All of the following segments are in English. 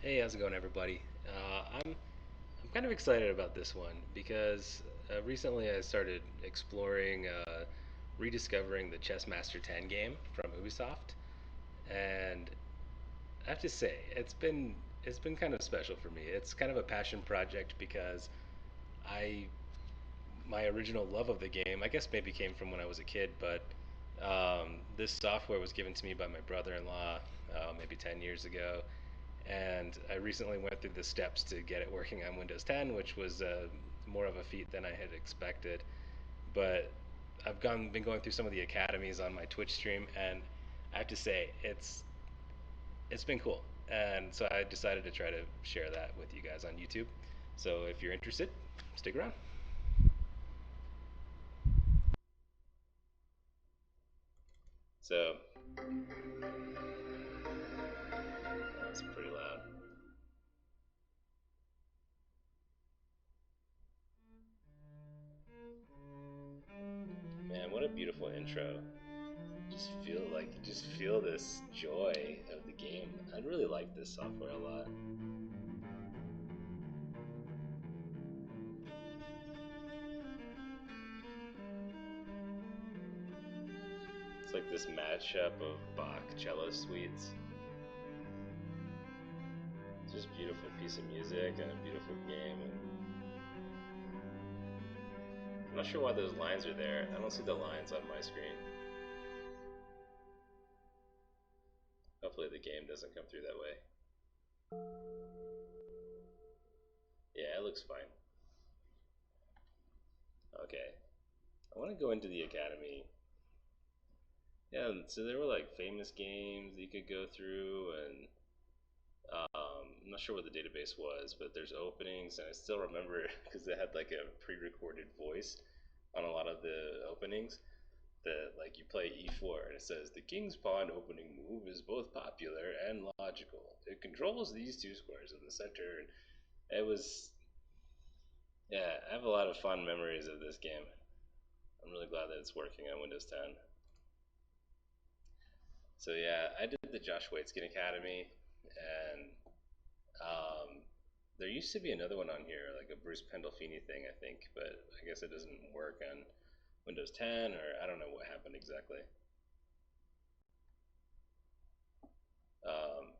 Hey, how's it going, everybody? I'm kind of excited about this one because recently I started exploring, rediscovering the Chessmaster 10 game from Ubisoft, and I have to say it's been kind of special for me. It's kind of a passion project because I my original love of the game, I guess maybe came from when I was a kid, but this software was given to me by my brother-in-law maybe 10 years ago, and I recently went through the steps to get it working on Windows 10, which was more of a feat than I had expected. But been going through some of the academies on my Twitch stream, and I have to say it's been cool. And so I decided to try to share that with you guys on YouTube. So if you're interested, stick around. So that's pretty loud. Man, what a beautiful intro. Just feel this joy of the game. I really like this software a lot. It's like this mashup of Bach cello suites. It's just a beautiful piece of music and a beautiful game. And I'm not sure why those lines are there. I don't see the lines on my screen. Hopefully the game doesn't come through that way. Yeah, it looks fine. Okay. I want to go into the academy. Yeah, so there were like famous games that you could go through, and I'm not sure what the database was, but there's openings, and I still remember because they had like a pre-recorded voice on a lot of the openings. That like you play e4 and it says the king's pawn opening move is both popular and logical. It controls these two squares in the center. And it was yeah, I have a lot of fond memories of this game. I'm really glad that it's working on Windows 10. So yeah, I did the Josh Waitzkin Academy, and um, there used to be another one on here, like a Bruce Pendolfini thing, I think, but I guess it doesn't work on Windows 10, or I don't know what happened exactly. Um,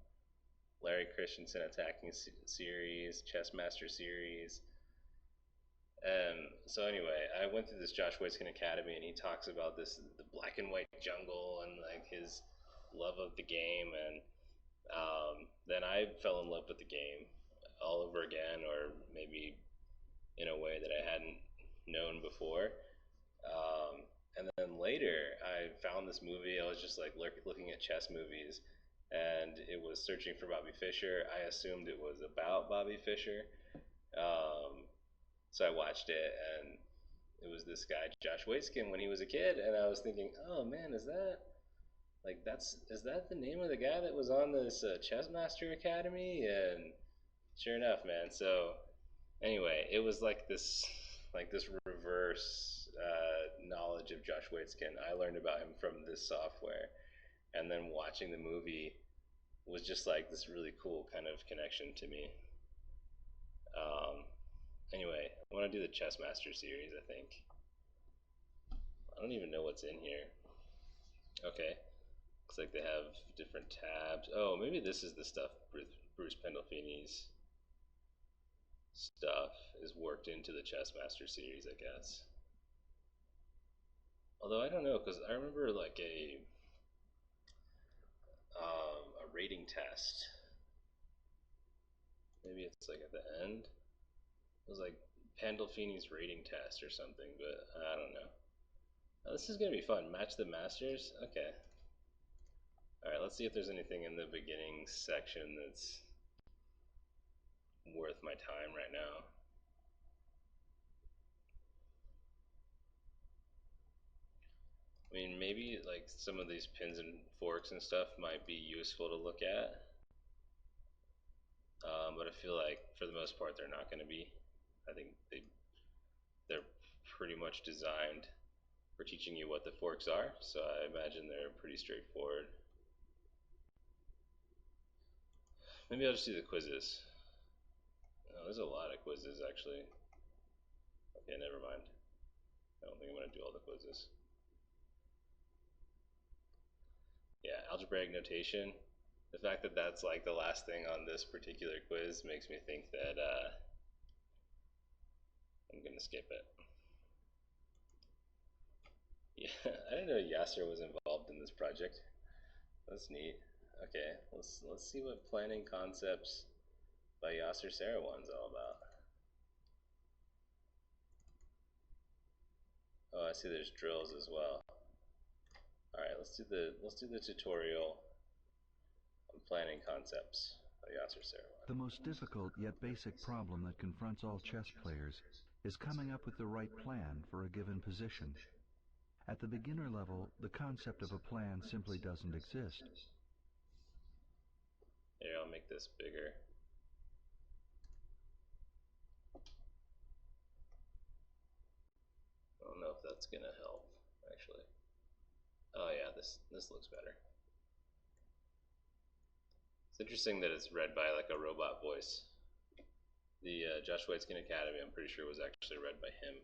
Larry Christensen attacking series, Chessmaster series. So anyway, I went through this Josh Waitzkin Academy, and he talks about this the black and white jungle and like his love of the game, and then I fell in love with the game all over again, or maybe in a way that I hadn't known before. Um, and then later, I found this movie. I was just like looking at chess movies, and it was Searching for Bobby Fischer. I assumed it was about Bobby Fischer, um, so I watched it, and it was this guy Josh Waitzkin when he was a kid, and I was thinking, oh man, is that the name of the guy that was on this Chessmaster Academy? And sure enough, man. So anyway, it was like this reverse knowledge of Josh Waitzkin. I learned about him from this software, and then watching the movie was just like this really cool kind of connection to me. Um, anyway, I want to do the Chessmaster series. I think I don't even know what's in here. Okay, looks like they have different tabs. Oh, maybe this is the stuff Bruce Pendolfini's stuff is worked into the Chessmaster series, I guess. Although I don't know, because I remember like a rating test. Maybe it's like at the end. It was like Pandolfini's rating test or something, but I don't know. Oh, this is gonna be fun. Match the masters. Okay. All right. Let's see if there's anything in the beginning section that's worth my time right now. I mean, maybe like some of these pins and forks and stuff might be useful to look at, but I feel like for the most part they're not going to be. I think they're pretty much designed for teaching you what the forks are, so I imagine they're pretty straightforward. Maybe I'll just do the quizzes. Oh, there's a lot of quizzes actually. Okay, never mind. I don't think I'm going to do all the quizzes. Yeah, algebraic notation. The fact that that's like the last thing on this particular quiz makes me think that I'm going to skip it. Yeah, I didn't know Yasser was involved in this project. That's neat. Okay, let's see what planning concepts by Yasser Sarawan's all about. Oh, I see. There's drills as well. All right, let's do the tutorial on planning concepts by Yasser Sarawan. The most difficult yet basic problem that confronts all chess players is coming up with the right plan for a given position. At the beginner level, the concept of a plan simply doesn't exist. Here, I'll make this bigger. I don't know if that's gonna help, actually. Oh yeah, this looks better. It's interesting that it's read by like a robot voice. The Josh Waitzkin Academy, I'm pretty sure, was actually read by him.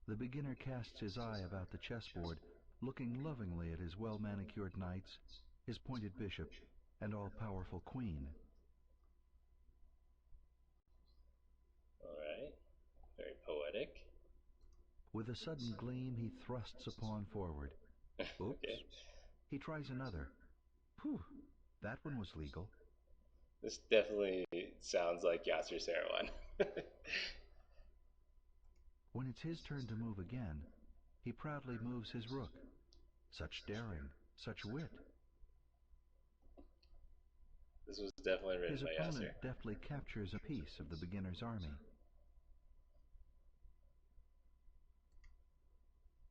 The beginner casts his eye about the chessboard, looking lovingly at his well-manicured knights, his pointed bishop, and all-powerful queen. Alright, very poetic. With a sudden gleam, he thrusts a pawn forward. Oops. Okay. He tries another. Phew, that one was legal. This definitely sounds like Yasser Sarawan. When it's his turn to move again, he proudly moves his rook. Such daring, such wit. This was definitely written His by Yasser. opponent deftly captures a piece of the beginner's army.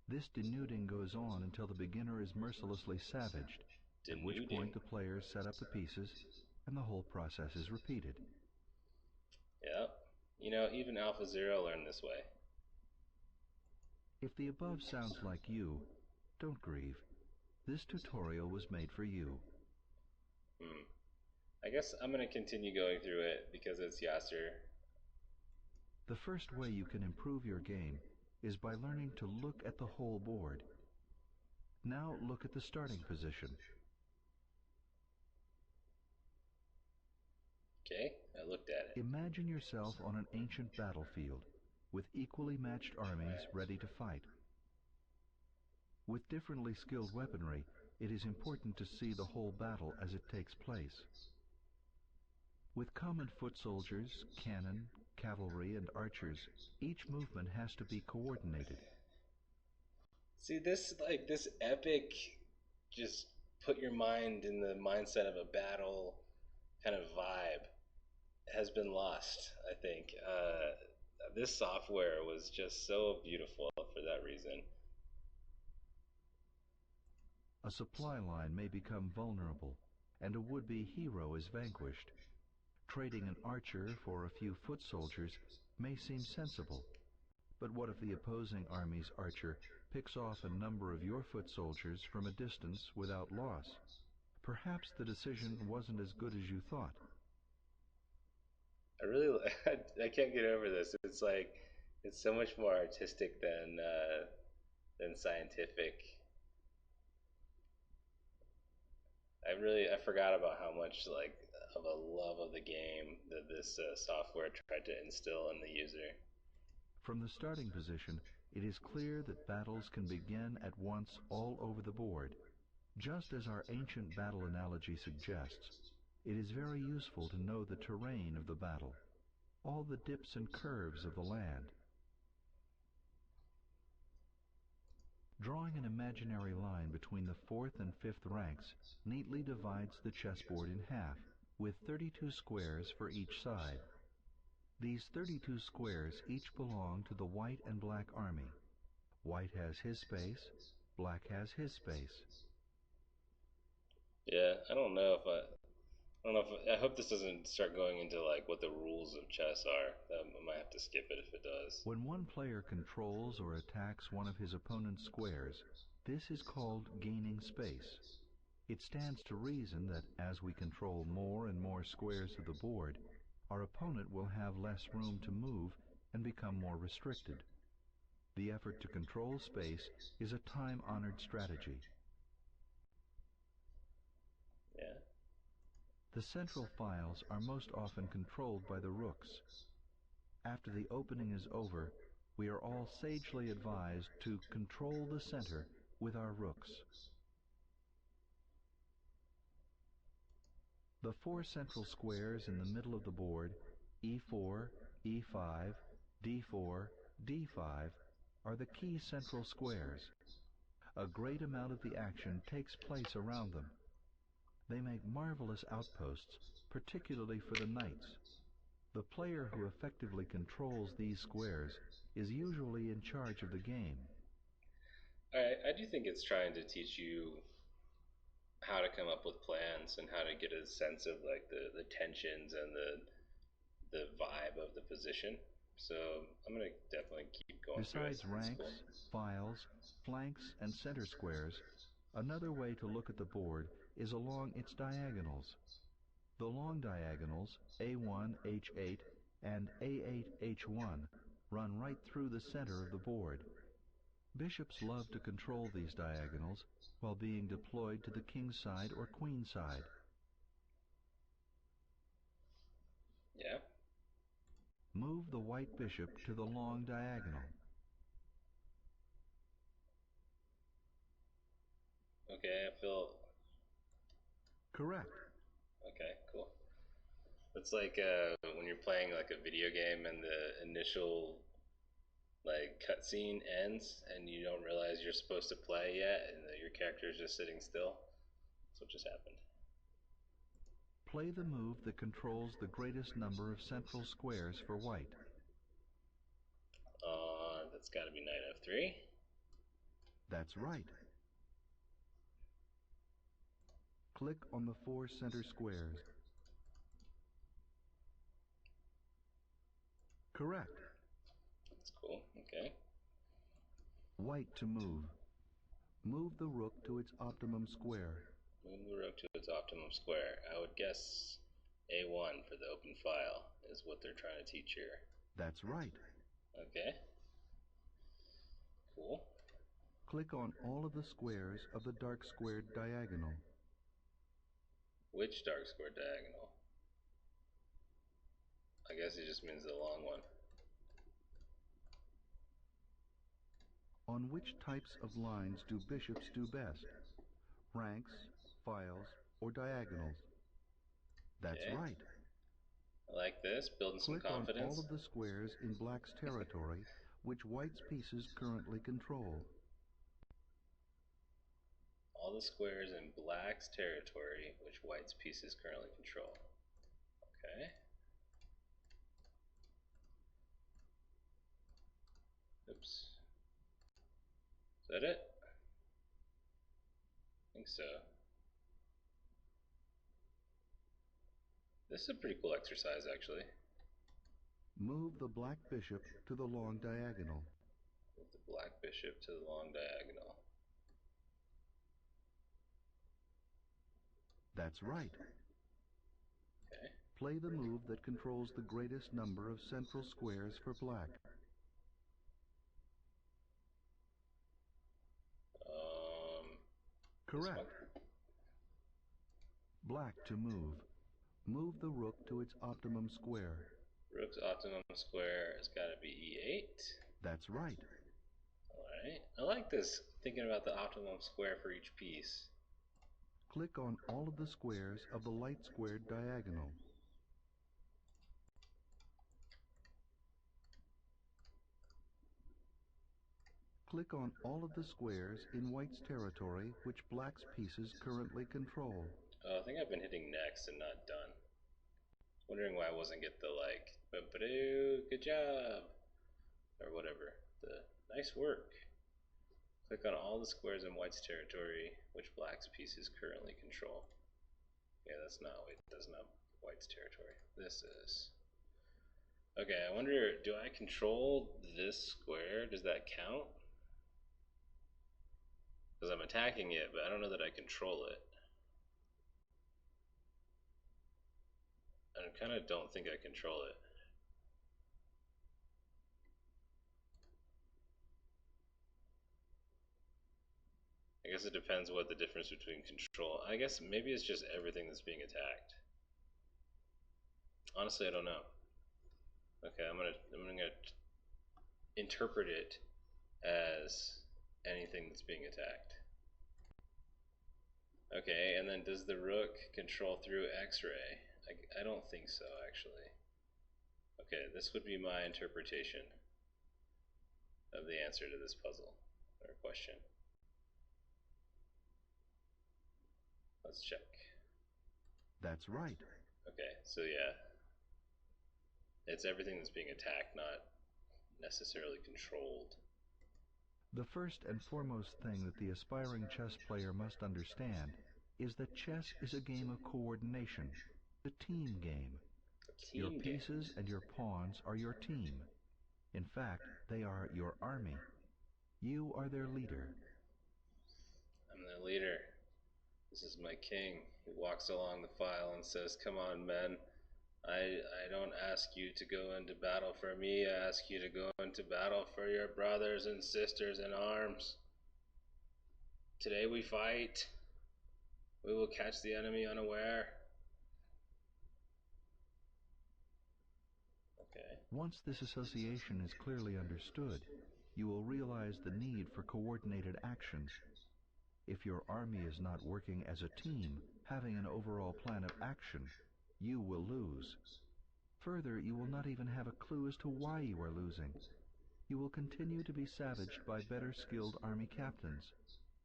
This denuding goes on until the beginner is mercilessly savaged, at which point the players set up the pieces, and the whole process is repeated. Yeah. You know, even AlphaZero learned this way. If the above sounds like you, don't grieve. This tutorial was made for you. I guess I'm going to continue going through it because it's Yasser. The first way you can improve your game is by learning to look at the whole board. Now look at the starting position. Okay, I looked at it. Imagine yourself on an ancient battlefield with equally matched armies ready to fight. With differently skilled weaponry, it is important to see the whole battle as it takes place. With common foot soldiers, cannon, cavalry, and archers, each movement has to be coordinated. See, this epic, just put your mind in the mindset of a battle kind of vibe has been lost, I think. This software was just so beautiful for that reason. A supply line may become vulnerable, and a would-be hero is vanquished. Trading an archer for a few foot soldiers may seem sensible, but what if the opposing army's archer picks off a number of your foot soldiers from a distance without loss? Perhaps the decision wasn't as good as you thought. I really, I can't get over this. It's like, it's so much more artistic than scientific. I forgot about how much like of a love of the game that this software tried to instill in the user. From the starting position, it is clear that battles can begin at once all over the board. Just as our ancient battle analogy suggests, it is very useful to know the terrain of the battle, all the dips and curves of the land. Drawing an imaginary line between the fourth and fifth ranks neatly divides the chessboard in half, with 32 squares for each side. These 32 squares each belong to the white and black army. White has his space, black has his space. Yeah, I don't know if I hope this doesn't start going into like what the rules of chess are. I might have to skip it if it does. When one player controls or attacks one of his opponent's squares, this is called gaining space. It stands to reason that as we control more and more squares of the board, our opponent will have less room to move and become more restricted. The effort to control space is a time-honored strategy. Yeah. The central files are most often controlled by the rooks. After the opening is over, we are all sagely advised to control the center with our rooks. The four central squares in the middle of the board, E4, E5, D4, D5, are the key central squares. A great amount of the action takes place around them. They make marvelous outposts, particularly for the knights. The player who effectively controls these squares is usually in charge of the game. I do think it's trying to teach you how to come up with plans and how to get a sense of like the tensions and the vibe of the position. So I'm gonna definitely keep going through it. Besides It's cool. ranks, files, flanks, and center squares, another way to look at the board is along its diagonals. The long diagonals, A1, H8, and A8, H1, run right through the center of the board. Bishops love to control these diagonals while being deployed to the king's side or queen's side. Yeah. Move the white bishop to the long diagonal. Okay, I feel Correct. okay, cool. It's like when you're playing like a video game and the initial like cutscene ends and you don't realize you're supposed to play yet and your character is just sitting still. That's what just happened. Play the move that controls the greatest number of central squares for white. That's got to be knight f3. That's right. Click on the four center squares. Correct. That's cool. Okay. White to move. Move the rook to its optimum square. Move the rook to its optimum square. I would guess A1 for the open file is what they're trying to teach here. That's right. Okay. Cool. Click on all of the squares of the dark squared diagonal. Which dark square diagonal? I guess it just means the long one. On which types of lines do bishops do best? Ranks, files, or diagonals? That's Okay. right. I like this. Building some Click on all confidence. of the squares in black's territory which white's pieces currently control. All the squares in black's territory, which white's pieces currently control. Okay. Oops. Is that it? I think so. This is a pretty cool exercise, actually. Move the black bishop to the long diagonal. Move the black bishop to the long diagonal. That's right. Okay. Play the move that controls the greatest number of central squares for black. Correct. Black to move. Move the rook to its optimum square. Rook's optimum square has got to be e8. That's right. Alright. I like this, thinking about the optimum square for each piece. Click on all of the squares of the light squared diagonal. Click on all of the squares in white's territory which black's pieces currently control. Oh, I think I've been hitting next and not done. Wondering why I wasn't get the like, good job, or whatever. The nice work. Click on all the squares in white's territory, which black's pieces currently control. Yeah, that's not white's territory. This is. Okay, I wonder, do I control this square? Does that count? Because I'm attacking it, but I don't know that I control it. I kind of don't think I control it. I guess it depends what the difference between control. I guess maybe it's just everything that's being attacked. Honestly, I don't know. Okay, I'm gonna interpret it as anything that's being attacked. Okay, and then does the rook control through X-ray? I don't think so, actually. Okay, this would be my interpretation of the answer to this puzzle or question. Let's check. That's right. Okay, so yeah, it's everything that's being attacked, not necessarily controlled. The first and foremost thing that the aspiring chess player must understand is that chess is a game of coordination, a team game. A Your team game. pieces and your pawns are your team. In fact, they are your army. You are their leader. I'm the leader. This is my king. He walks along the file and says, "Come on, men. I don't ask you to go into battle for me. I ask you to go into battle for your brothers and sisters in arms. Today we fight. We will catch the enemy unaware." Okay. Once this association is clearly understood, you will realize the need for coordinated actions. If your army is not working as a team, having an overall plan of action, you will lose. Further, you will not even have a clue as to why you are losing. You will continue to be savaged by better skilled army captains.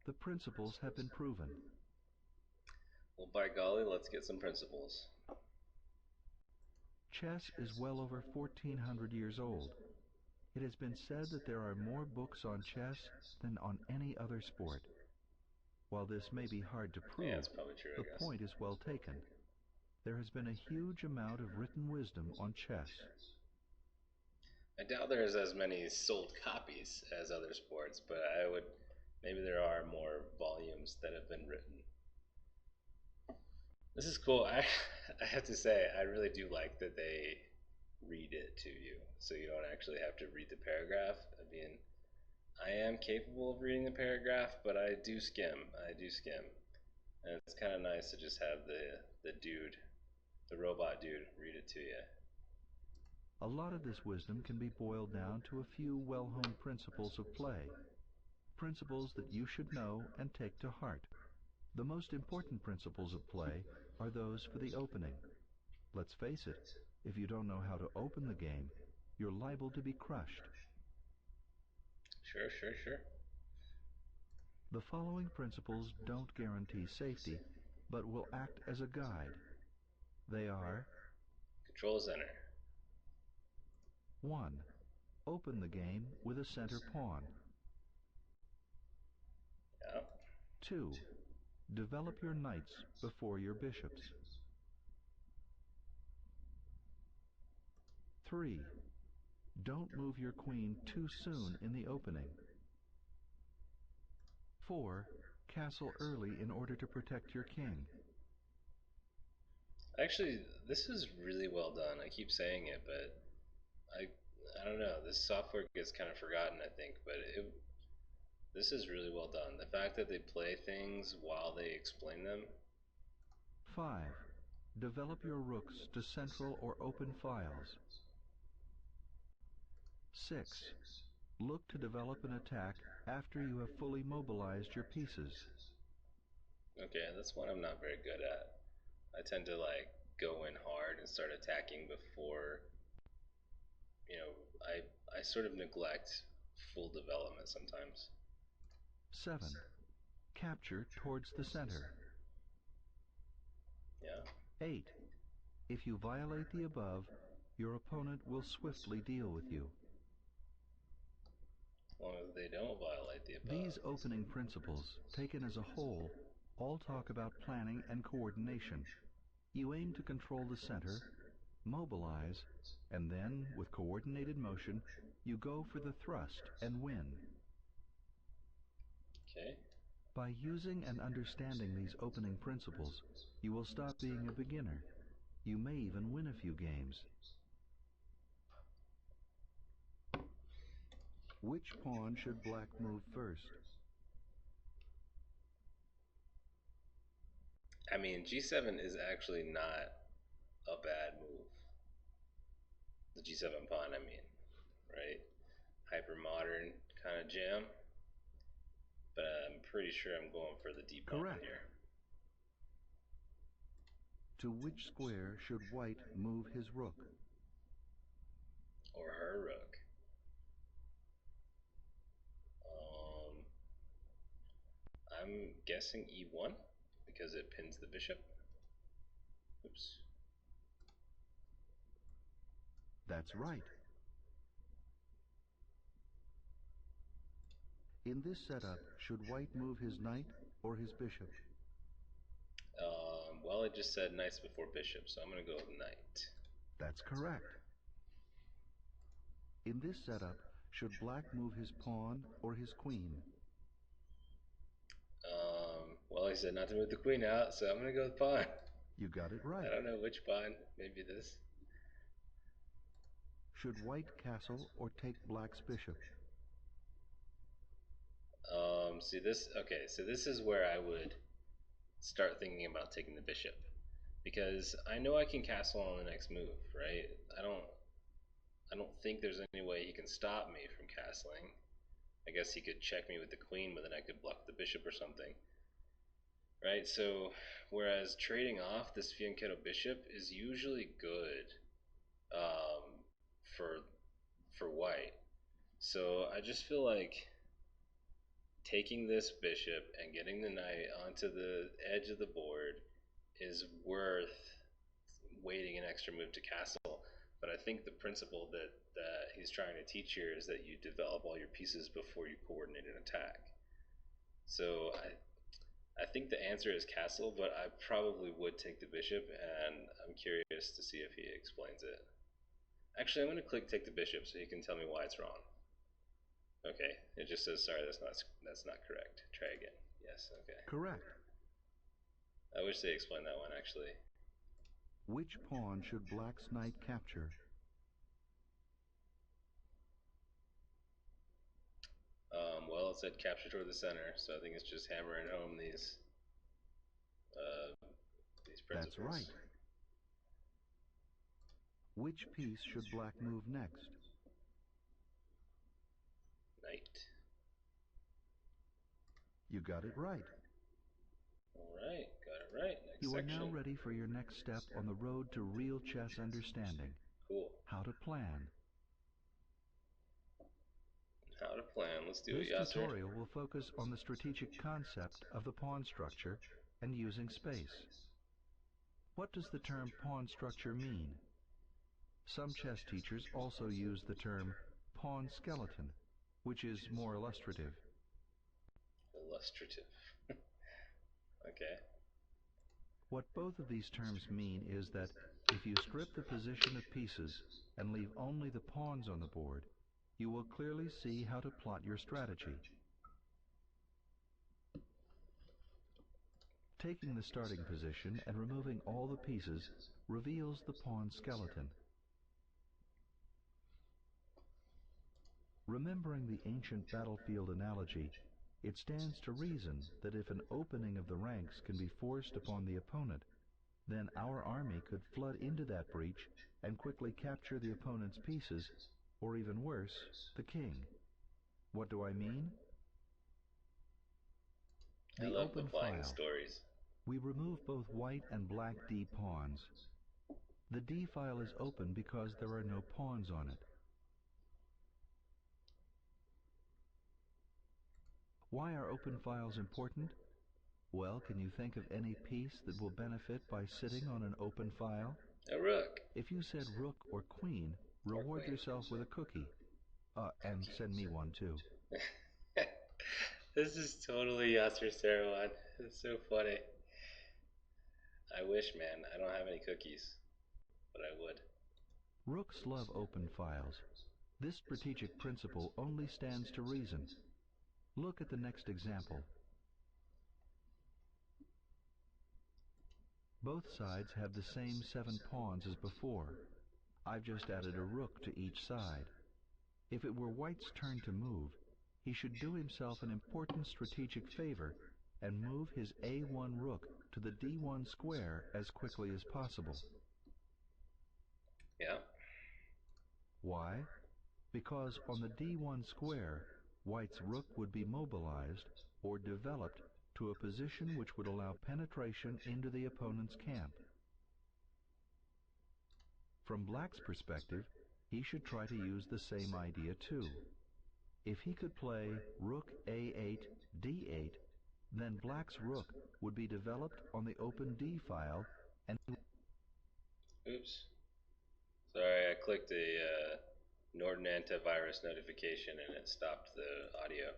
The principles have been proven. Well, by golly, let's get some principles. Chess is well over 1400 years old. It has been said that there are more books on chess than on any other sport. While this may be hard to Yeah, prove, it's probably true, the I guess. point is well taken. There has been a huge amount of written wisdom on chess. I doubt there's as many sold copies as other sports, but I would maybe there are more volumes that have been written. This is cool. I have to say I really do like that they read it to you, so you don't actually have to read the paragraph. I mean, I am capable of reading the paragraph, but I do skim. I do skim, and it's kind of nice to just have the dude, the robot dude, read it to you. A lot of this wisdom can be boiled down to a few well-honed principles of play. Principles that you should know and take to heart. The most important principles of play are those for the opening. Let's face it, if you don't know how to open the game, you're liable to be crushed. Sure, sure, sure. The following principles don't guarantee safety, but will act as a guide. They are: Control center. 1. Open the game with a center pawn. Yeah. 2. Develop your knights before your bishops. 3. Don't move your queen too soon in the opening. 4. Castle early in order to protect your king. Actually, this is really well done. I keep saying it, but I I don't know. This software gets kind of forgotten, I think, but this is really well done. The fact that they play things while they explain them. 5. Develop your rooks to central or open files. 6. Look to develop an attack after you have fully mobilized your pieces. Okay, that's one I'm not very good at. I tend to like go in hard and start attacking before, you know, I sort of neglect full development sometimes. 7. Capture towards the center. Yeah. 8. If you violate the above, your opponent will swiftly deal with you. As long as they don't violate the above. These opening principles, taken as a whole, all talk about planning and coordination. You aim to control the center, mobilize, and then, with coordinated motion, you go for the thrust and win. Okay. By using and understanding these opening principles, you will stop being a beginner. You may even win a few games. Which pawn should black move first? I mean, g7 is actually not a bad move. The g7 pawn, I mean, right? Hyper modern kind of jam. But I'm pretty sure I'm going for the d pawn Correct. here. To which square should white move his rook? Or her rook. Um, I'm guessing e1 because it pins the bishop. Oops. That's right. In this setup, should white move his knight or his bishop? Well, it just said knights before bishop, so I'm going to go with knight. That's correct. In this setup, should black move his pawn or his queen? Well, I said not to move the queen out, so I'm going to go with pawn. You got it I right. don't know which pawn. Maybe this. Should white castle or take black's bishop? See this. Okay, so this is where I would start thinking about taking the bishop, because I know I can castle on the next move, right? I don't think there's any way he can stop me from castling. I guess he could check me with the queen, but then I could block the bishop or something, right? So, whereas trading off this fianchetto bishop is usually good um, for white. So I just feel like taking this bishop and getting the knight onto the edge of the board is worth waiting an extra move to castle. But I think the principle that he's trying to teach here is that you develop all your pieces before you coordinate an attack. So I think the answer is castle, but I probably would take the bishop, and I'm curious to see if he explains it. Actually, I'm going to click take the bishop so he can tell me why it's wrong. Okay, it just says sorry, that's not correct. Try again. Yes, okay. Correct. I wish they explained that one actually. Which pawn should black's knight capture? Well, it said capture toward the center, so I think it's just hammering home uh, these That's principles. right. Which piece should black move next? Knight. You got it right. All right, got it right. Next You are now section. ready for your next step on the road to real chess understanding. Cool. How to plan. How to plan. Let's do it, This Yasser. tutorial will focus on the strategic concept of the pawn structure and using space. What does the term pawn structure mean? Some chess teachers also use the term pawn skeleton, which is more illustrative. Illustrative. Okay. What both of these terms mean is that if you strip the position of pieces and leave only the pawns on the board, you will clearly see how to plot your strategy. Taking the starting position and removing all the pieces reveals the pawn skeleton. Remembering the ancient battlefield analogy, it stands to reason that if an opening of the ranks can be forced upon the opponent, then our army could flood into that breach and quickly capture the opponent's pieces, or even worse, the king. What do I mean? I The love open applying the file. stories. We remove both white and black D pawns. The D file is open because there are no pawns on it. Why are open files important? Well, can you think of any piece that will benefit by sitting on an open file? A rook. If you said rook or queen, Or reward queen. yourself with a cookie. And send me one too. This is totally Yasser Sarouan. It's so funny. I wish, man. I don't have any cookies, but I would. Rooks love open files. This strategic principle only stands to reason. Look at the next example. Both sides have the same 7 pawns as before. I've just added a rook to each side. If it were White's turn to move, he should do himself an important strategic favor and move his a1 rook to the d1 square as quickly as possible. Yeah. Why? Because on the d1 square, White's rook would be mobilized or developed to a position which would allow penetration into the opponent's camp. From Black's perspective, he should try to use the same idea too. If he could play rook a8, d8, then Black's rook would be developed on the open d file and... Oops. Sorry, I clicked a Norton antivirus notification and it stopped the audio.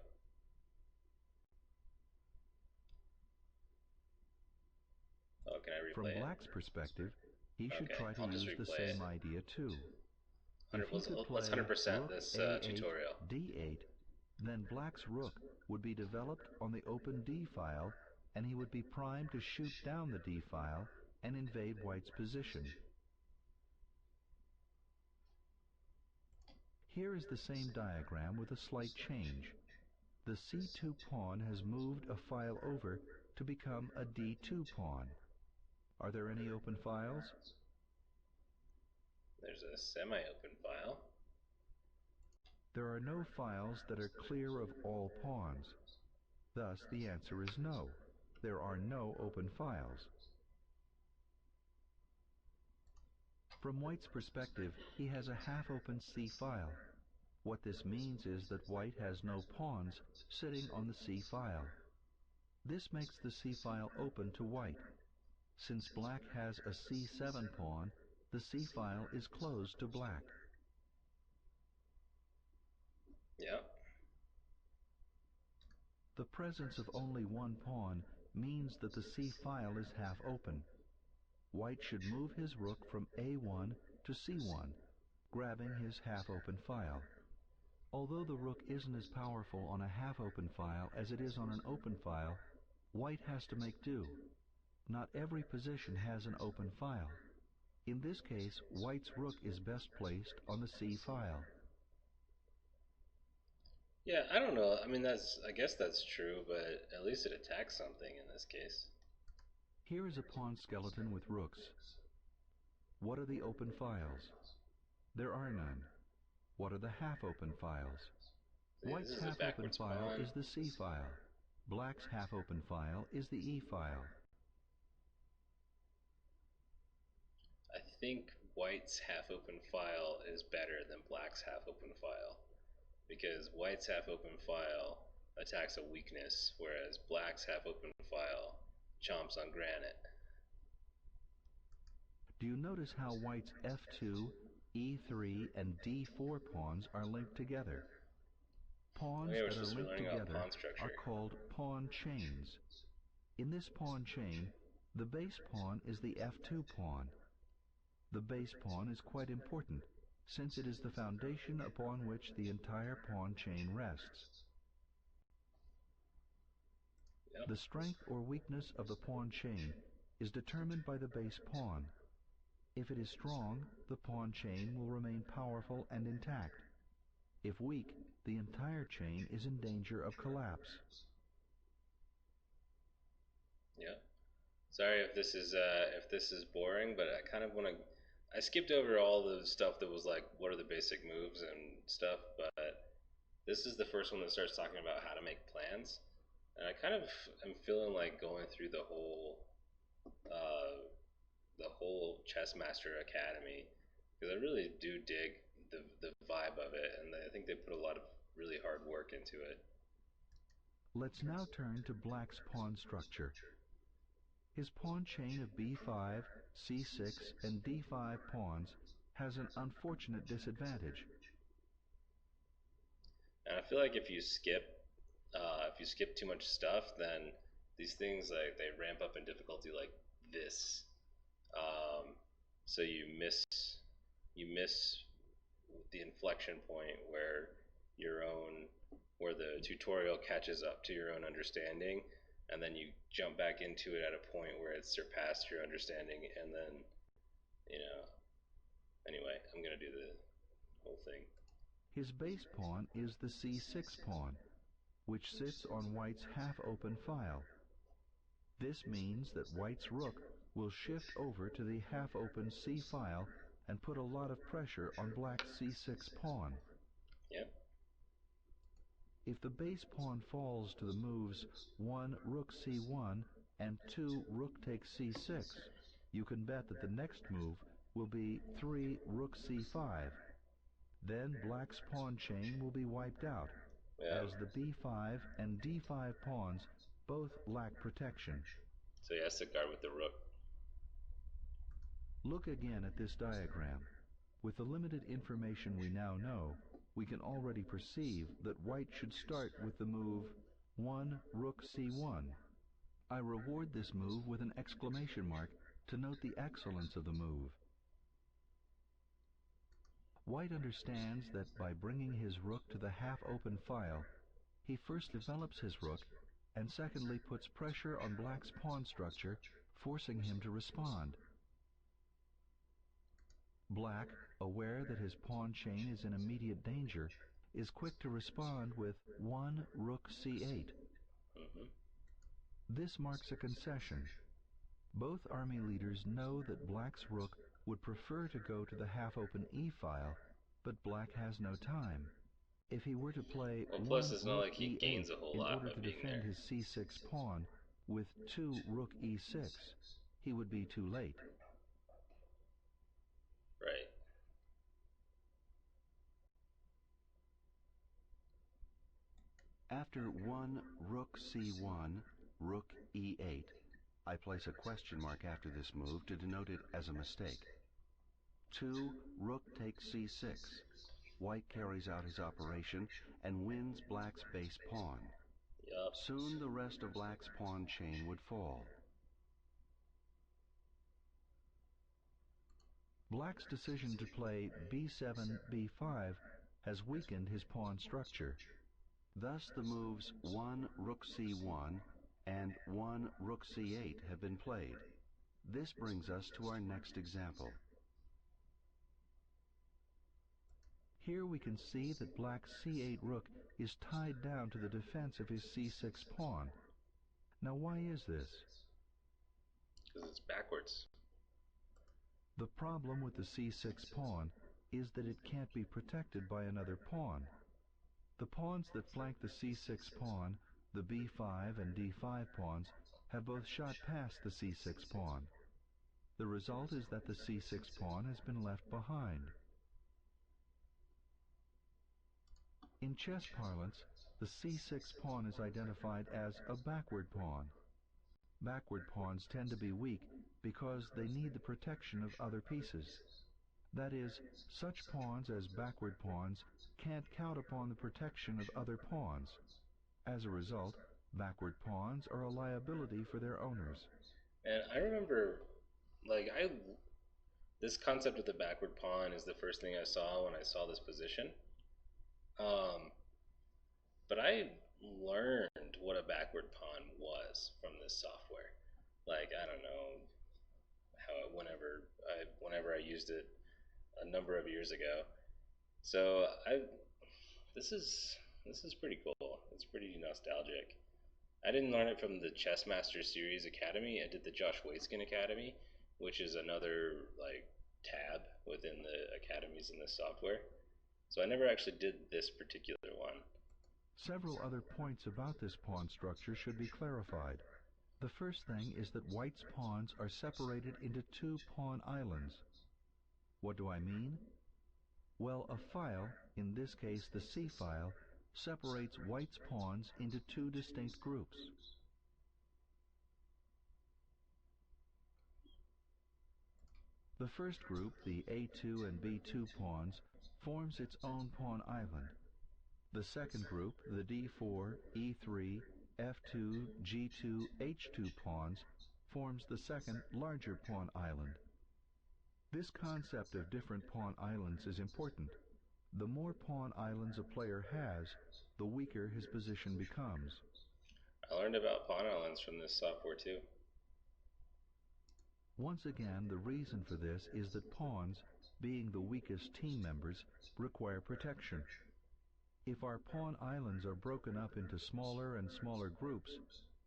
Oh, can I From replay it? Black's perspective, he should Okay, try to I'll just use the replay same it. idea too. If he could Let's play 100% rook this a8, tutorial. d8, then Black's rook would be developed on the open d file and he would be primed to shoot down the d file and invade White's position. Here is the same diagram with a slight change. The c2 pawn has moved a file over to become a d2 pawn. Are there any open files? There's a semi-open file. There are no files that are clear of all pawns. Thus, the answer is no. There are no open files. From White's perspective, he has a half-open c file. What this means is that White has no pawns sitting on the c file. This makes the c file open to White. Since Black has a c7 pawn, the c file is closed to Black. Yeah. The presence of only one pawn means that the c file is half open. White should move his rook from a1 to c1, grabbing his half-open file. Although the rook isn't as powerful on a half-open file as it is on an open file, White has to make do. Not every position has an open file. In this case, White's rook is best placed on the c file. Yeah, I don't know. I mean, I guess that's true, but at least it attacks something in this case. Here is a pawn skeleton with rooks. What are the open files? There are none. What are the half-open files? See, this White's is a half-open backwards file pawn. is the C file. Black's half-open file is the E file. I think White's half-open file is better than Black's half-open file, because White's half-open file attacks a weakness, whereas Black's half-open file chomps on granite. Do you notice how White's F2, E3, and D4 pawns are linked together? Oh Pawns yeah, we're that are supposed to be linked learning about together pawn are structure. called pawn chains. In this pawn chain, the base pawn is the F2 pawn. The base pawn is quite important, since it is the foundation upon which the entire pawn chain rests. Yep. The strength or weakness of the pawn chain is determined by the base pawn. If it is strong, the pawn chain will remain powerful and intact. If weak, the entire chain is in danger of collapse. Yep. Sorry if this is boring, but I kind of want to. I skipped over all the stuff that was like, what are the basic moves and stuff, but this is the first one that starts talking about how to make plans, and I kind of am feeling like going through uh, the whole Chessmaster Academy, because I really do dig the vibe of it, and I think they put a lot of really hard work into it. Let's now turn to Black's pawn structure. His pawn chain of b5, c6, and d5 pawns has an unfortunate disadvantage. And I feel like if you skip too much stuff, then these things like they ramp up in difficulty like this. Um, so you miss the inflection point where your own where the tutorial catches up to your own understanding, and then you jump back into it at a point where it's surpassed your understanding, and then, you know, anyway, I'm gonna do the whole thing. His base pawn is the c6 pawn, which sits on white's half-open file. This means that white's rook will shift over to the half-open c file and put a lot of pressure on black's c6 pawn. Yep. If the base pawn falls to the moves 1 rook c1 and 2 rook takes c6, you can bet that the next move will be 3 rook c5. Then black's pawn chain will be wiped out, Yeah. as the b5 and d5 pawns both lack protection. So he has to guard with the rook. Look again at this diagram. With the limited information we now know, we can already perceive that white should start with the move 1 rook c1. I reward this move with an exclamation mark to note the excellence of the move. White understands that by bringing his rook to the half-open file, he first develops his rook and secondly puts pressure on black's pawn structure, forcing him to respond. Black, aware that his pawn chain is in immediate danger, is quick to respond with 1 rook c8. Mm-hmm. This marks a concession. Both army leaders know that black's rook would prefer to go to the half-open e-file, but black has no time. If he were to play Well, plus 1 it's not rook like he e8 gains a whole in lot order by to being defend there. his c6 pawn with 2 rook e6, he would be too late. Right. After 1 rook c1, rook e8, I place a question mark after this move to denote it as a mistake. 2 rook takes c6. White carries out his operation and wins black's base pawn. Yup. Soon the rest of black's pawn chain would fall. Black's decision to play b7, b5 has weakened his pawn structure. Thus the moves 1 rook c1 and 1 rook c8 have been played. This brings us to our next example. Here we can see that black's c8 rook is tied down to the defense of his c6 pawn. Now why is this? Because it's backwards. The problem with the c6 pawn is that it can't be protected by another pawn. The pawns that flank the c6 pawn, the b5 and d5 pawns, have both shot past the c6 pawn. The result is that the c6 pawn has been left behind. In chess parlance, the c6 pawn is identified as a backward pawn. Backward pawns tend to be weak because they need the protection of other pieces. That is, such pawns as backward pawns can't count upon the protection of other pawns. As a result, backward pawns are a liability for their owners. And I remember, like, this concept of the backward pawn is the first thing I saw when I saw this position. Um, but I learned what a backward pawn was from this software. Like, I don't know how whenever I used it a number of years ago. So this is this is pretty cool. It's pretty nostalgic. I didn't learn it from the Chessmaster series Academy. I did the Josh Waitzkin Academy, which is another like tab within the academies in this software. So I never actually did this particular one. Several other points about this pawn structure should be clarified. The first thing is that white's pawns are separated into two pawn islands. What do I mean? Well, a file, in this case the C file, separates white's pawns into two distinct groups. The first group, the A2 and B2 pawns, forms its own pawn island. The second group, the D4, E3, F2, G2, H2 pawns, forms the second, larger pawn island. This concept of different pawn islands is important. The more pawn islands a player has, the weaker his position becomes. I learned about pawn islands from this software too. Once again, the reason for this is that pawns, being the weakest team members, require protection. If our pawn islands are broken up into smaller and smaller groups,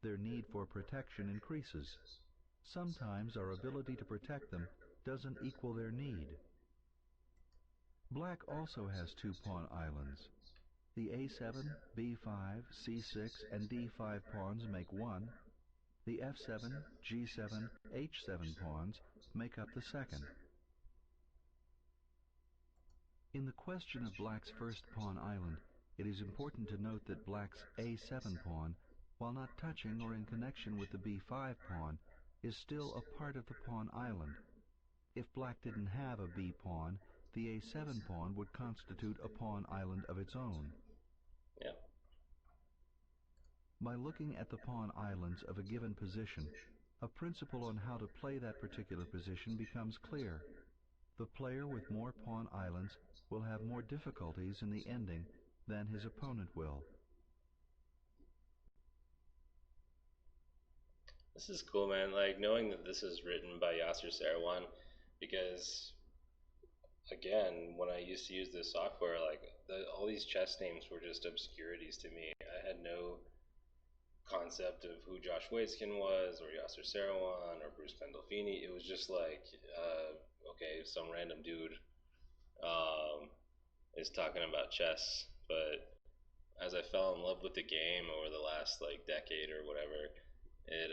their need for protection increases. Sometimes our ability to protect them doesn't equal their need. Black also has two pawn islands. The a7, b5, c6, and d5 pawns make one. The f7, g7, h7 pawns make up the second. In the question of Black's first pawn island, it is important to note that Black's a7 pawn, while not touching or in connection with the b5 pawn, is still a part of the pawn island. If Black didn't have a b pawn, the a7 pawn would constitute a pawn island of its own. Yeah. By looking at the pawn islands of a given position, a principle on how to play that particular position becomes clear. The player with more pawn islands will have more difficulties in the ending than his opponent will. This is cool, man. Like knowing that this is written by Yasser Seirawan, because again, when I used to use this software, like all these chess names were just obscurities to me. I had no concept of who Josh Waitzkin was, or Yasser Seirawan, or Bruce Pandolfini. It was just like, okay, some random dude um, is talking about chess. But as I fell in love with the game over the last like decade or whatever, it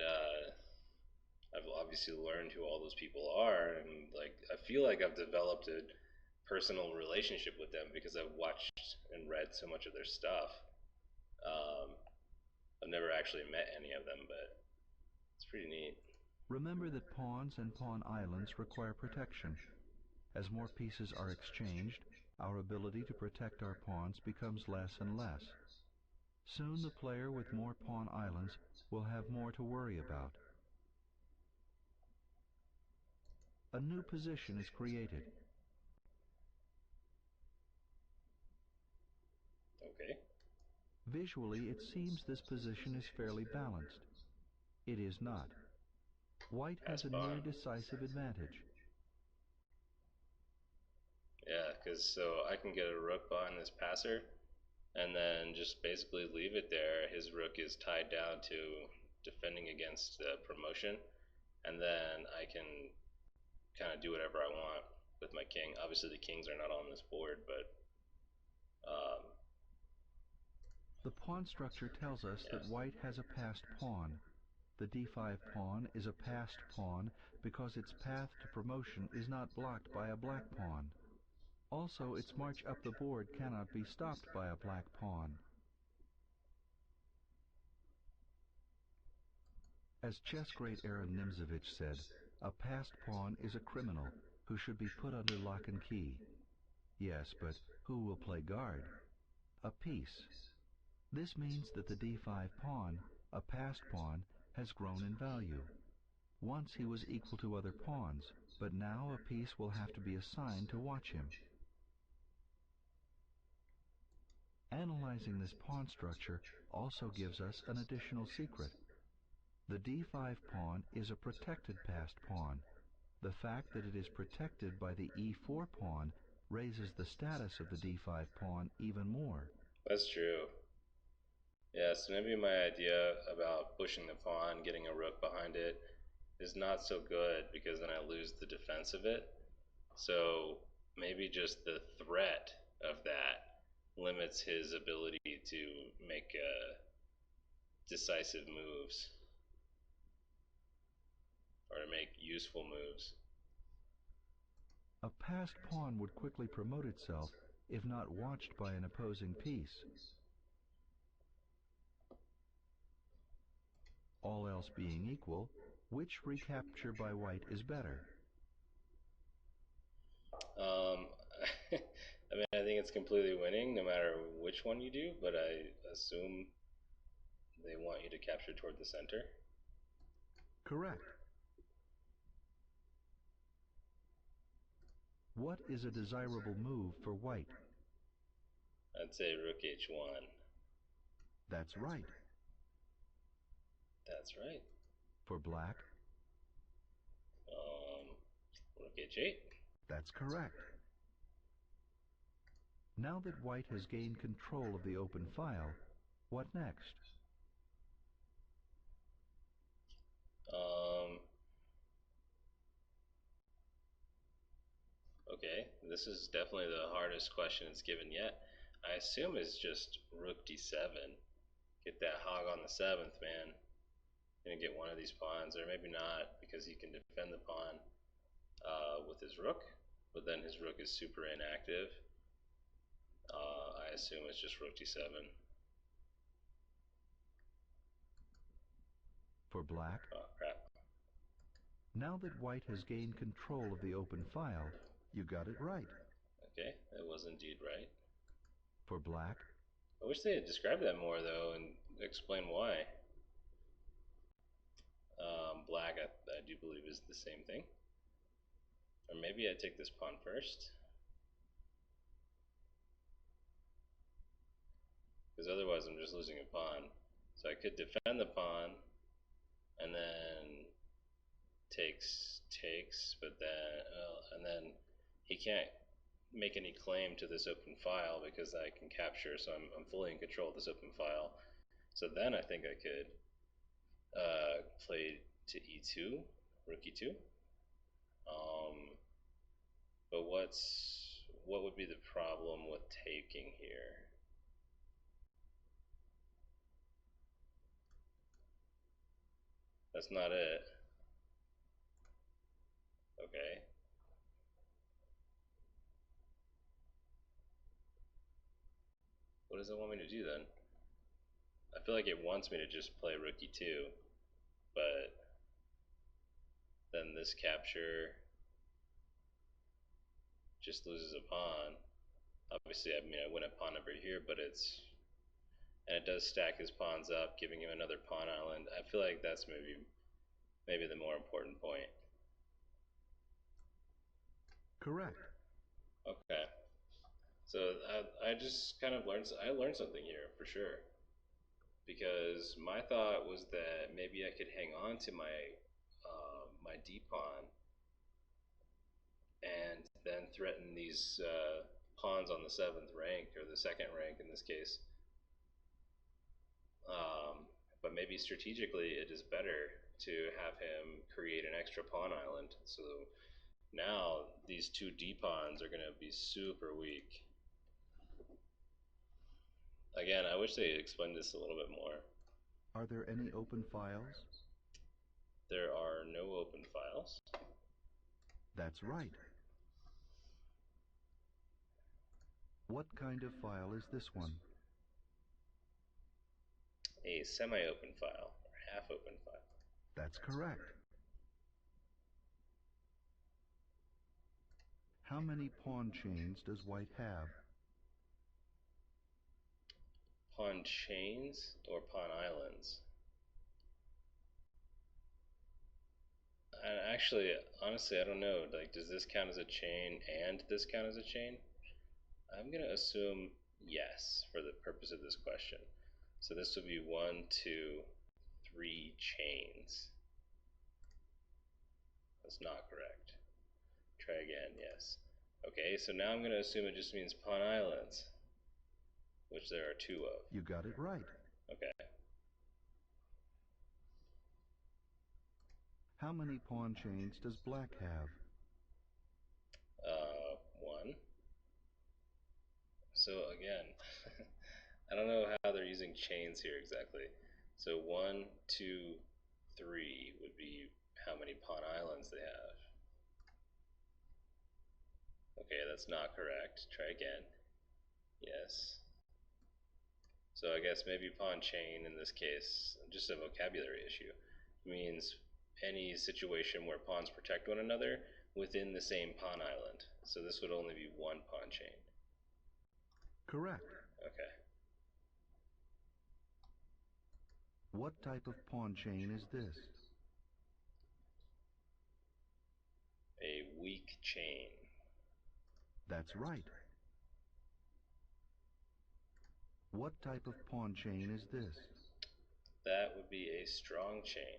I've obviously learned who all those people are, and like I feel like I've developed a personal relationship with them because I've watched and read so much of their stuff. Um, I've never actually met any of them, but it's pretty neat. Remember that pawns and pawn islands require protection. As more pieces are exchanged, our ability to protect our pawns becomes less and less. Soon the player with more pawn islands will have more to worry about. A new position is created. Okay. Visually, it seems this position is fairly balanced. It is not. White Pass has a pawn. near decisive advantage. Yeah, because so I can get a rook behind this passer, and then just basically leave it there. His rook is tied down to defending against promotion, and then I can kind of do whatever I want with my king. Obviously, the kings are not on this board, but The pawn structure tells us yeah. that white has a passed pawn. The d5 pawn is a passed pawn because its path to promotion is not blocked by a black pawn. Also, its march up the board cannot be stopped by a black pawn. As chess great Aaron Nimzovich said, a passed pawn is a criminal who should be put under lock and key. Yes, but who will play guard? A piece. This means that the d5 pawn, a passed pawn, has grown in value. Once he was equal to other pawns, but now a piece will have to be assigned to watch him. Analyzing this pawn structure also gives us an additional secret. The d5 pawn is a protected passed pawn. The fact that it is protected by the e4 pawn raises the status of the d5 pawn even more. That's true. Yeah, so maybe my idea about pushing the pawn, getting a rook behind it, is not so good because then I lose the defense of it. So maybe just the threat of that limits his ability to make decisive moves or to make useful moves. A passed pawn would quickly promote itself if not watched by an opposing piece. All else being equal, which recapture by white is better? Um, I mean, I think it's completely winning no matter which one you do, but I assume they want you to capture toward the center. Correct. What is a desirable move for white? I'd say rook h1. That's right. That's right. For black, Um, Rook H8. that's correct. Now that white has gained control of the open file, what next? Um, okay, this is definitely the hardest question it's given yet. I assume it's just Rook D7. Get that hog on the 7th, man. Gonna get one of these pawns, or maybe not, because he can defend the pawn with his rook, but then his rook is super inactive. I assume it's just Rook D7. For black, Oh, crap. now that white has gained control of the open file, you got it right. Okay, that was indeed right. For black, I wish they had described that more, though, and explained why. Black, I do believe, is the same thing. Or maybe I take this pawn first. Because otherwise I'm just losing a pawn. So I could defend the pawn, and then takes, but then, and then he can't make any claim to this open file because I can capture, so I'm fully in control of this open file. So then I think I could play to e2, rook e2. But what would be the problem with taking here? That's not it. Okay. What does it want me to do then? I feel like it wants me to just play rook e2, but then this capture just loses a pawn. Obviously, I mean, I win a pawn over here, but and it does stack his pawns up, giving him another pawn island. I feel like that's maybe the more important point. correct. Okay, so I just kind of learned something here for sure, because my thought was that maybe I could hang on to my d pawn and then threaten these pawns on the 7th rank, or the 2nd rank in this case. Um, but maybe strategically it is better to have him create an extra pawn island. So now these two d pawns are going to be super weak. Again, I wish they had explained this a little bit more. Are there any open files? There are no open files. That's right. What kind of file is this one? A semi-open file, or half-open file. That's correct. How many pawn chains does white have? Pawn chains or pawn islands? Actually, honestly, I don't know. Like, does this count as a chain and this count as a chain? I'm going to assume yes for the purpose of this question. So this would be 1, 2, 3 chains. That's not correct. Try again, yes. Okay, so now I'm going to assume it just means pawn islands, which there are 2 of. You got it right. Okay. How many pawn chains does black have? 1. So again, I don't know how they're using chains here exactly. So 1, 2, 3 would be how many pawn islands they have. Okay, that's not correct. Try again. Yes. So I guess maybe pawn chain in this case, just a vocabulary issue, means any situation where pawns protect one another within the same pawn island. So this would only be one pawn chain. Correct. Okay. What type of pawn chain is this? A weak chain. That's right. What type of pawn chain is this? That would be a strong chain.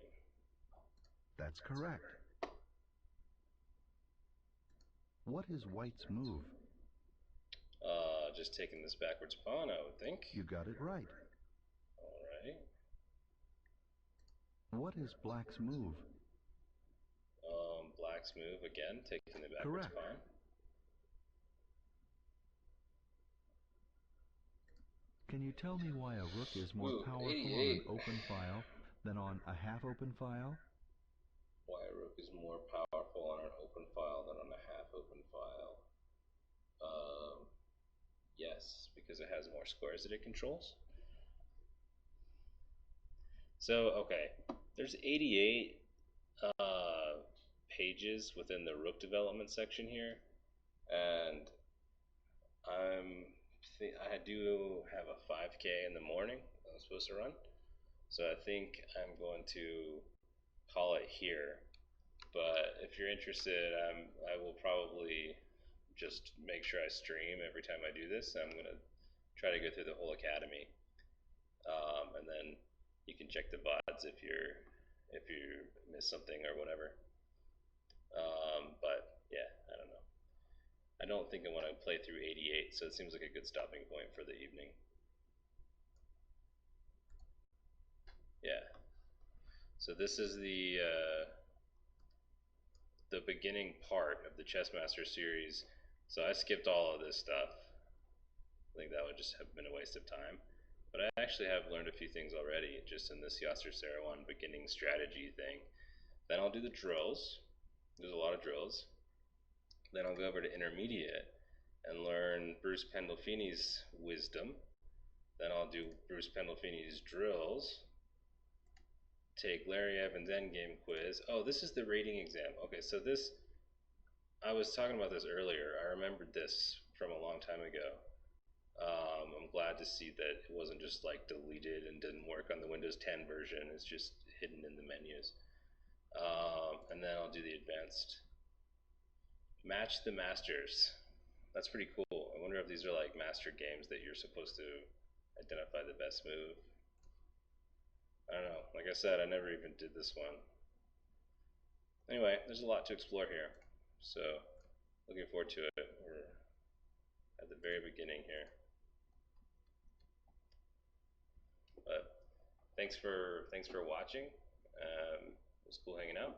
That's correct. What is white's move? Just taking this backwards pawn, I would think. You got it right. Alright. What is black's move? Black's move again, taking the backwards Correct. pawn. Can you tell me why a rook is more Ooh, powerful 88. on an open file than on a half-open file? Why a rook is more powerful on an open file than on a half-open file? Yes, because it has more squares that it controls. So, okay, there's 88 pages within the rook development section here, and I do have a 5K in the morning I'm supposed to run, so I think I'm going to call it here. But if you're interested, I will probably just make sure I stream every time I do this. I'm gonna try to go through the whole academy, and then you can check the VODs if you miss something or whatever. But yeah, I don't know. I don't think I want to play through 88, so it seems like a good stopping point for the evening. Yeah. So this is the beginning part of the Chessmaster series. So I skipped all of this stuff. I think that would just have been a waste of time. But I actually have learned a few things already just in this Yasser Seirawan beginning strategy thing. Then I'll do the drills. There's a lot of drills. Then I'll go over to intermediate and learn Bruce Pandolfini's wisdom. Then I'll do Bruce Pandolfini's drills. Take Larry Evans' endgame quiz. Oh, this is the rating exam. Okay, so this, I was talking about this earlier. I remembered this from a long time ago. I'm glad to see that it wasn't just like deleted and didn't work on the Windows 10 version. It's just hidden in the menus. And then I'll do the advanced. Match the masters. That's pretty cool. I wonder if these are like master games that you're supposed to identify the best move. I don't know. Like I said, I never even did this one. Anyway, there's a lot to explore here. So, looking forward to it. We're at the very beginning here. But thanks for watching. It was cool hanging out,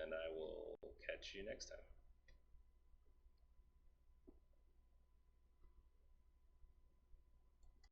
and I will catch you next time.